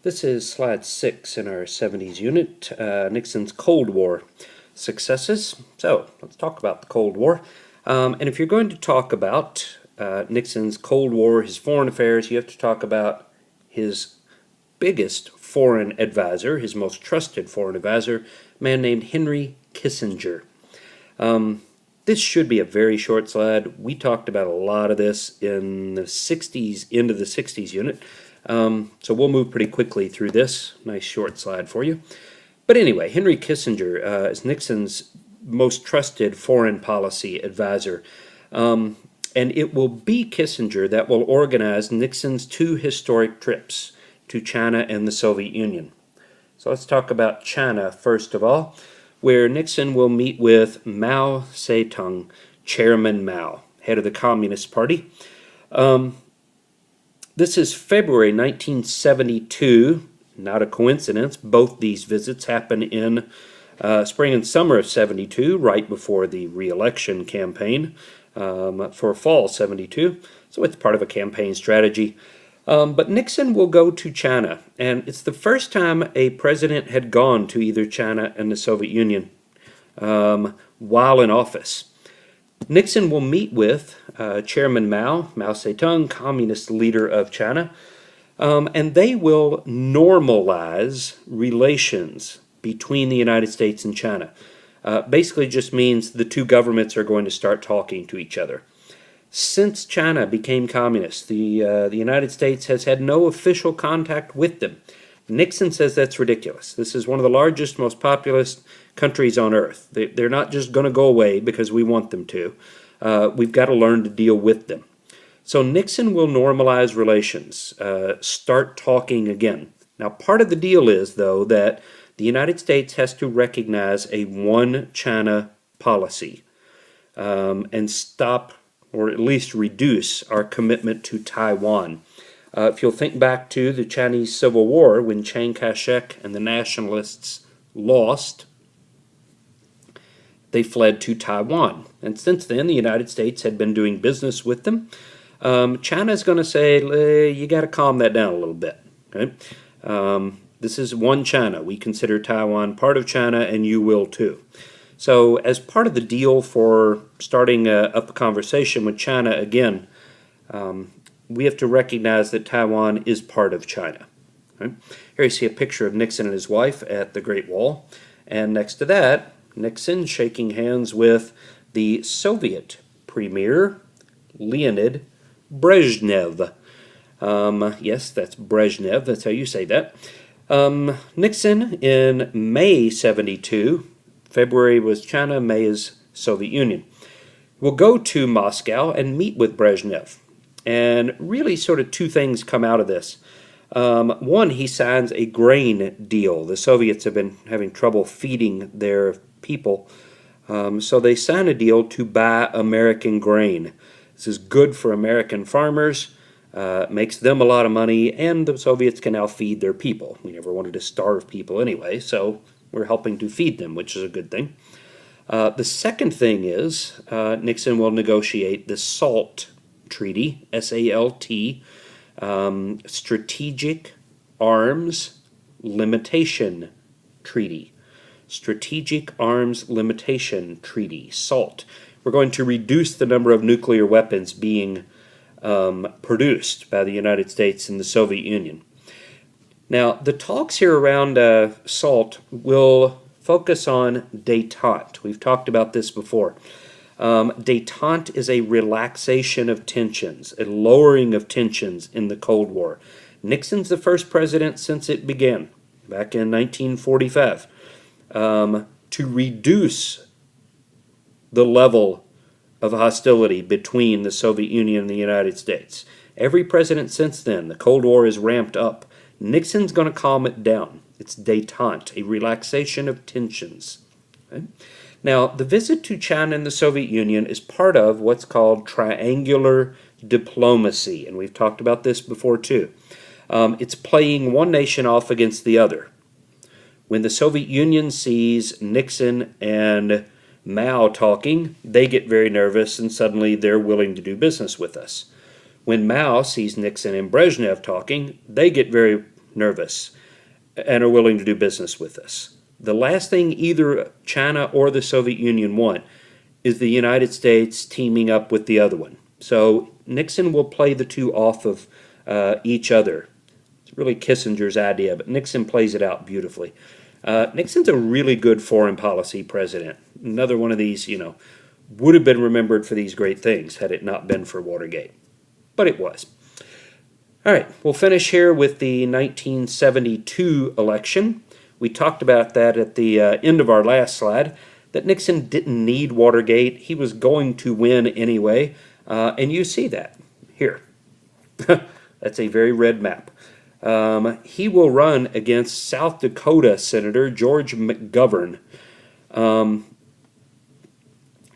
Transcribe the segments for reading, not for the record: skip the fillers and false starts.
This is slide 6 in our 70s unit, Nixon's Cold War successes. So let's talk about the Cold War. And if you're going to talk about Nixon's Cold War, his foreign affairs, you have to talk about his biggest foreign advisor, his most trusted foreign advisor, a man named Henry Kissinger. This should be a very short slide. We talked about a lot of this in the 60s, into the 60s unit. So we'll move pretty quickly through this. Nice short slide for you. But anyway, Henry Kissinger is Nixon's most trusted foreign policy advisor. And it will be Kissinger that will organize Nixon's two historic trips to China and the Soviet Union. So let's talk about China first of all, where Nixon will meet with Mao Zedong, Chairman Mao, head of the Communist Party. This is February 1972, not a coincidence. Both these visits happen in spring and summer of 72, right before the re-election campaign for fall 72. So it's part of a campaign strategy. But Nixon will go to China, and it's the first time a president had gone to either China and the Soviet Union while in office. Nixon will meet with Chairman Mao Zedong, communist leader of China, and they will normalize relations between the United States and China. Basically just means the two governments are going to start talking to each other. Since China became communist, the United States has had no official contact with them. Nixon says that's ridiculous. This is one of the largest, most populous countries on earth. They're not just going to go away because we want them to. We've got to learn to deal with them. So Nixon will normalize relations, start talking again. Now, part of the deal is, though, that the United States has to recognize a one China policy and stop, or at least reduce, our commitment to Taiwan. If you'll think back to the Chinese Civil War, when Chiang Kai-shek and the nationalists lost, they fled to Taiwan. And since then, the United States had been doing business with them. China's going to say, you got to calm that down a little bit. Okay? This is one China. We consider Taiwan part of China, and you will too. So as part of the deal for starting up a conversation with China again, we have to recognize that Taiwan is part of China. Okay? Here you see a picture of Nixon and his wife at the Great Wall. And next to that, Nixon shaking hands with the Soviet Premier, Leonid Brezhnev. Yes, that's Brezhnev. That's how you say that. Nixon in May 72, February was China, May is Soviet Union, will go to Moscow and meet with Brezhnev. And really sort of two things come out of this. One, he signs a grain deal. The Soviets have been having trouble feeding their people, so they sign a deal to buy American grain. This is good for American farmers, makes them a lot of money, and the Soviets can now feed their people. We never wanted to starve people anyway, so we're helping to feed them, which is a good thing. The second thing is Nixon will negotiate the SALT Treaty, S-A-L-T, Strategic Arms Limitation Treaty. Strategic Arms Limitation Treaty, SALT. We're going to reduce the number of nuclear weapons being produced by the United States and the Soviet Union. Now, the talks here around SALT will focus on détente. We've talked about this before. Détente is a relaxation of tensions, a lowering of tensions in the Cold War. Nixon's the first president since it began, back in 1945, to reduce the level of hostility between the Soviet Union and the United States. Every president since then, the Cold War is ramped up. Nixon's going to calm it down. It's détente, a relaxation of tensions. Okay? Now, the visit to China and the Soviet Union is part of what's called triangular diplomacy, and we've talked about this before too. It's playing one nation off against the other. When the Soviet Union sees Nixon and Mao talking, they get very nervous and suddenly they're willing to do business with us. When Mao sees Nixon and Brezhnev talking, they get very nervous and are willing to do business with us. The last thing either China or the Soviet Union want is the United States teaming up with the other one. So Nixon will play the two off of each other. It's really Kissinger's idea, but Nixon plays it out beautifully. Nixon's a really good foreign policy president. Another one of these, would have been remembered for these great things had it not been for Watergate. But it was. All right, we'll finish here with the 1972 election. We talked about that at the end of our last slide, that Nixon didn't need Watergate. He was going to win anyway, and you see that here. That's a very red map. He will run against South Dakota Senator George McGovern.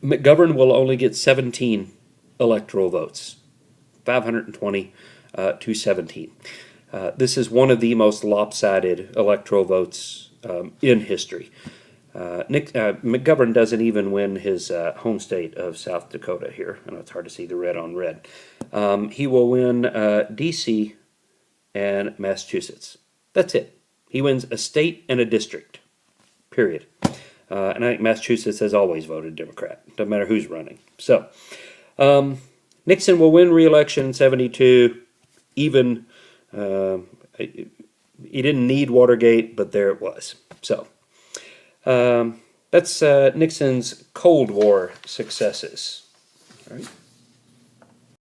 McGovern will only get 17 electoral votes, 520 to 17. This is one of the most lopsided electoral votes in history. McGovern doesn't even win his home state of South Dakota here. I know it's hard to see the red on red. He will win D.C. and Massachusetts. That's it. He wins a state and a district, period. And I think Massachusetts has always voted Democrat. Doesn't matter who's running. So, Nixon will win re-election in 72. Even, he didn't need Watergate, but there it was. So, that's Nixon's Cold War successes. All right.